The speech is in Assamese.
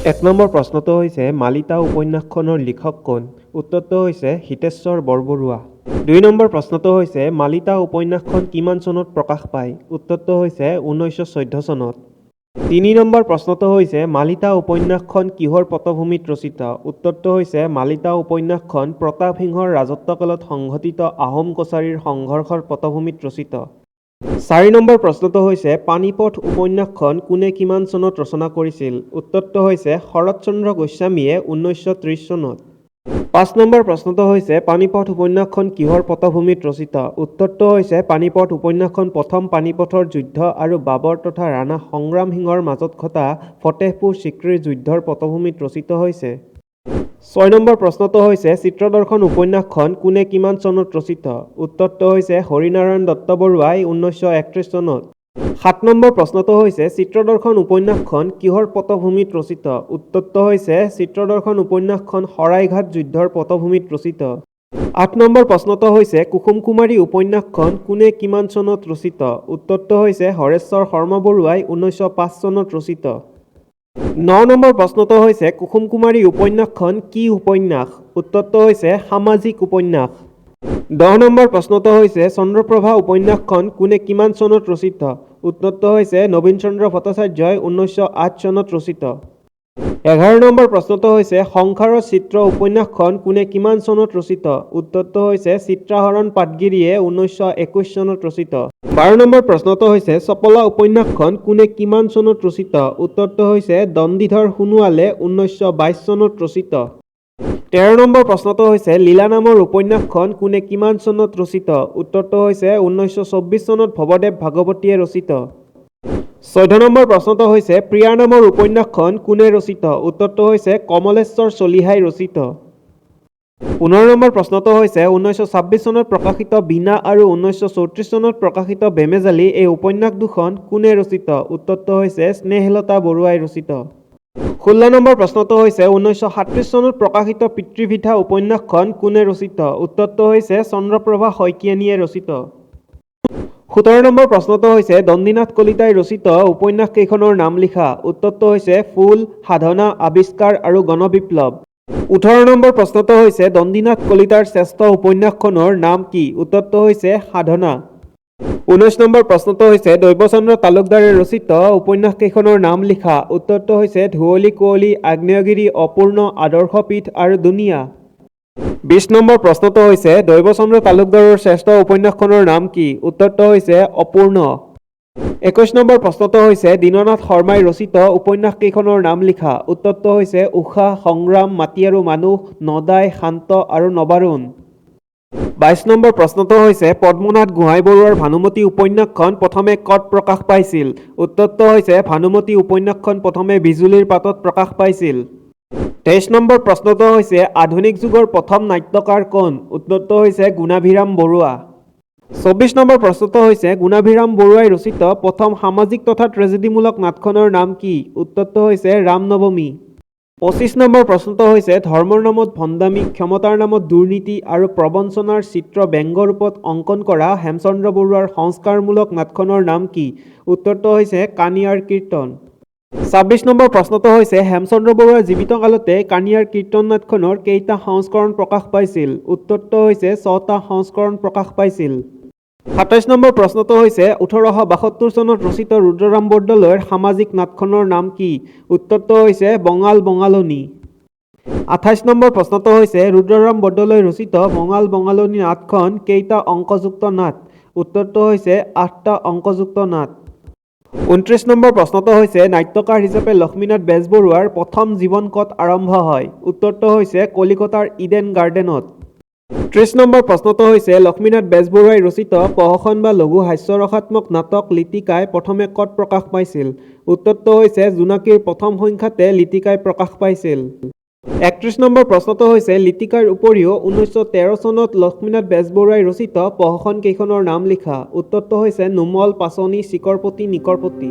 1 নম্বৰ প্ৰশ্নটো হৈছে মালিতা উপন্যাসখনৰ লিখক কোন? উত্তৰটো হৈছে হিতেশ্বৰ বৰবৰুৱা। 2 নম্বৰ প্ৰশ্নটো হৈছে মালিতা উপন্যাসখন কিমান চনত প্ৰকাশ পায়? উত্তৰটো হৈছে 1914 চনত। 3 নম্বৰ প্ৰশ্নটো হৈছে মালিতা উপন্যাসখন কিহৰ পটভূমিত ৰচিত? উত্তৰটো হৈছে মালিতা উপন্যাসখন প্ৰতাপ সিংহৰ ৰাজত্বকালত সংঘটিত আহোম কছাৰীৰ সংঘৰ্ষৰ পটভূমিত ৰচিত। 4 নম্বৰ প্ৰশ্নটো হৈছে পানিপথ উপন্যাসখন কোনে কিমান চনত ৰচনা কৰিছিল? উত্তৰটো হৈছে শৰৎচন্দ্ৰ গোস্বামীয়ে 1930 চনত। 5 নম্বৰ প্ৰশ্নটো হৈছে পানিপথ উপন্যাসখন কিহৰ পটভূমিত ৰচিত? উত্তৰটো হৈছে পানিপথ উপন্যাসখন প্ৰথম পানিপথৰ যুদ্ধ আৰু বাবৰ তথা ৰাণা সংগ্ৰাম সিংহৰ মাজত ঘটা ফতেহপুৰ চিক্ৰীৰ যুদ্ধৰ পটভূমিত ৰচিত হৈছে। 6 নম্বৰ প্ৰশ্নটো হৈছে চিত্ৰদৰ্শন উপন্যাসখন কোনে কিমান চনত ৰচিত? উত্তৰটো হৈছে হৰিনাৰায়ণ দত্ত বৰুৱাই 1931 চনত। 7 নম্বৰ প্ৰশ্নটো হৈছে চিত্ৰদৰ্শন উপন্যাসখন কিহৰ পটভূমিত ৰচিত? উত্তৰটো হৈছে চিত্ৰদৰ্শন উপন্যাসখন শৰাইঘাট যুদ্ধৰ পটভূমিত ৰচিত। 8 নম্বৰ প্ৰশ্নটো হৈছে কুসুম কুমাৰী উপন্যাসখন কোনে কিমান চনত ৰচিত? উত্তৰটো হৈছে হৰেশ্বৰ শৰ্মা বৰুৱাই 1905 চনত ৰচিত। 9 নম্বৰ প্ৰশ্নটো হৈছে কুসুম কুমাৰী উপন্যাসখন কি উপন্যাস? উত্তৰটো হৈছে সামাজিক উপন্যাস। 10 নম্বৰ প্ৰশ্নটো হৈছে চন্দ্ৰপ্ৰভা উপন্যাসখন কোনে কিমান চনত ৰচিত? উত্তৰটো হৈছে নবীন চন্দ্ৰ ভট্টাচাৰ্যই 1908 চনত ৰচিত। 11 নম্বৰ প্ৰশ্নটো হৈছে সংসাৰৰ চিত্ৰ উপন্যাসখন কোনে কিমান চনত ৰচিত? উত্তৰটো হৈছে চিত্ৰাহৰণ পাটগিৰিয়ে 1921 চনত ৰচিত। 12 নম্বৰ প্ৰশ্নটো হৈছে চপলা উপন্যাসখন কোনে কিমান চনত ৰচিত? উত্তৰটো হৈছে দণ্ডিধৰ সোণোৱালে 1922 চনত ৰচিত। 13 নম্বৰ প্ৰশ্নটো হৈছে লীলা নামৰ উপন্যাসখন কোনে কিমান চনত ৰচিত? উত্তৰটো হৈছে 1924 চনত ভৱদেৱ ভাগৱতীয়ে ৰচিত। 14 নম্বৰ প্ৰশ্নটো হৈছে প্ৰিয়া নামৰ উপন্যাসখন কোনে ৰচিত? উত্তৰটো হৈছে কমলেশ্বৰ চলিহাই ৰচিত। 15 নম্বৰ প্ৰশ্নটো হৈছে 1926 চনত প্ৰকাশিত বীণা আৰু 1934 চনত প্ৰকাশিত বেমেজালি এই উপন্যাস দুখন কোনে ৰচিত? উত্তৰটো হৈছে স্নেহলতা বৰুৱাই ৰচিত। 16 নম্বৰ প্ৰশ্নটো হৈছে 1937 চনত প্ৰকাশিত পিতৃভিথা উপন্যাসখন কোনে ৰচিত? উত্তৰটো হৈছে চন্দ্ৰপ্ৰভা শইকীয়ানীয়ে ৰচিত। 17 নম্বৰ প্ৰশ্নটো হৈছে দণ্ডিনাথ কলিতাই ৰচিত উপন্যাস কেইখনৰ নাম লিখা। উত্তৰটো হৈছে ফুল, সাধনা, আৱিষ্কাৰ আৰু গণবিপ্লৱ। 18 নম্বৰ প্ৰশ্নটো হৈছে দণ্ডিনাথ কলিতাৰ শ্ৰেষ্ঠ উপন্যাসখনৰ নাম কি? উত্তৰটো হৈছে সাধনা। 19 নম্বৰ প্ৰশ্নটো হৈছে দৈৱচন্দ্ৰ তালুকদাৰে ৰচিত উপন্যাস কেইখনৰ নাম লিখা। উত্তৰটো হৈছে ধুঁৱলি কুঁৱলী, আগ্নেয়গিৰি, অপূৰ্ণ, আদৰ্শপীঠ আৰু দুনিয়া। 20 নম্বৰ প্ৰশ্নটো হৈছে দৈৱচন্দ্ৰ তালুকদাৰৰ শ্ৰেষ্ঠ উপন্যাসখনৰ নাম কি? উত্তৰটো হৈছে অপূৰ্ণ। 21 নম্বৰ প্ৰশ্নটো হৈছে দীননাথ শৰ্মাই ৰচিত উপন্যাস কেইখনৰ নাম লিখা। উত্তৰটো হৈছে উষা, সংগ্ৰাম, মাটি আৰু মানুহ, নদাই, শান্ত আৰু নবাৰুণ। 22 নম্বৰ প্ৰশ্নটো হৈছে পদ্মনাথ গোহাঁই বৰুৱাৰ ভানুমতী উপন্যাসখন প্ৰথমে ক'ত প্ৰকাশ পাইছিল? উত্তৰটো হৈছে ভানুমতী উপন্যাসখন প্ৰথমে বিজুলীৰ পাতত প্ৰকাশ পাইছিল। 23 নম্বৰ প্ৰশ্নটো হৈছে আধুনিক যুগৰ প্ৰথম নাট্যকাৰ কোন? উত্তৰটো হৈছে গুণাভিৰাম বৰুৱা। 24 নম্বৰ প্ৰশ্নটো হৈছে গুণাভিৰাম বৰুৱাই ৰচিত প্ৰথম সামাজিক তথা ট্ৰেজেডীমূলক নাটখনৰ নাম কি? উত্তৰটো হৈছে ৰামনৱমী। 25 নম্বৰ প্ৰশ্নটো হৈছে ধৰ্মৰ নামত ভণ্ডামি, ক্ষমতাৰ নামত দুৰ্নীতি আৰু প্ৰবঞ্চনাৰ চিত্ৰ ব্যংগ ৰূপত অংকন কৰা হেমচন্দ্ৰ বৰুৱাৰ সংস্কাৰমূলক নাটখনৰ নাম কি? উত্তৰটো হৈছে কানিয়াৰ কীৰ্তন। 26 নম্বৰ প্ৰশ্নটো হৈছে হেমচন্দ্ৰ বৰুৱাৰ জীৱিত কালতে কানিয়াৰ কীৰ্তন নাটখনৰ কেইটা সংস্কৰণ প্ৰকাশ পাইছিল? উত্তৰটো হৈছে 6টা সংস্কৰণ প্ৰকাশ পাইছিল। 27 নম্বৰ প্ৰশ্নটো হৈছে 1872 চনত ৰচিত ৰুদ্ৰৰাম বৰদলৈৰ সামাজিক নাটখনৰ নাম কি? উত্তৰটো হৈছে বঙাল বঙালনী। 28 নম্বৰ প্ৰশ্নটো হৈছে ৰুদ্ৰৰাম বৰদলৈ ৰচিত বঙাল বঙালনী নাটখন কেইটা অংকযুক্ত নাট? উত্তৰটো হৈছে 8টা অংকযুক্ত নাট। 29 নম্বৰ প্ৰশ্নটো হৈছে নাট্যকাৰ হিচাপে লক্ষ্মীনাথ বেজবৰুৱাৰ প্ৰথম জীৱন ক'ত আৰম্ভ হয়? উত্তৰটো হৈছে কলিকতাৰ ইডেন গাৰ্ডেনত। 30 নম্বৰ প্ৰশ্নটো হৈছে লক্ষ্মীনাথ বেজবৰুৱাই ৰচিত প্ৰহসন বা লঘু হাস্যৰসাত্মক নাটক লিটিকাই প্ৰথমে ক'ত প্ৰকাশ পাইছিল? উত্তৰটো হৈছে জোনাকীৰ প্ৰথম সংখ্যাতে লিটিকাই প্ৰকাশ পাইছিল। 31 নম্বৰ প্ৰশ্নটো হৈছে লিটিকাৰ উপৰিও 1913 চনত লক্ষ্মীনাথ বেজবৰুৱাই ৰচিত প্ৰহসন কেইখনৰ নাম লিখা। উত্তৰটো হৈছে নুমল, পাচনি, চিকৰপতি, নিকৰপতি।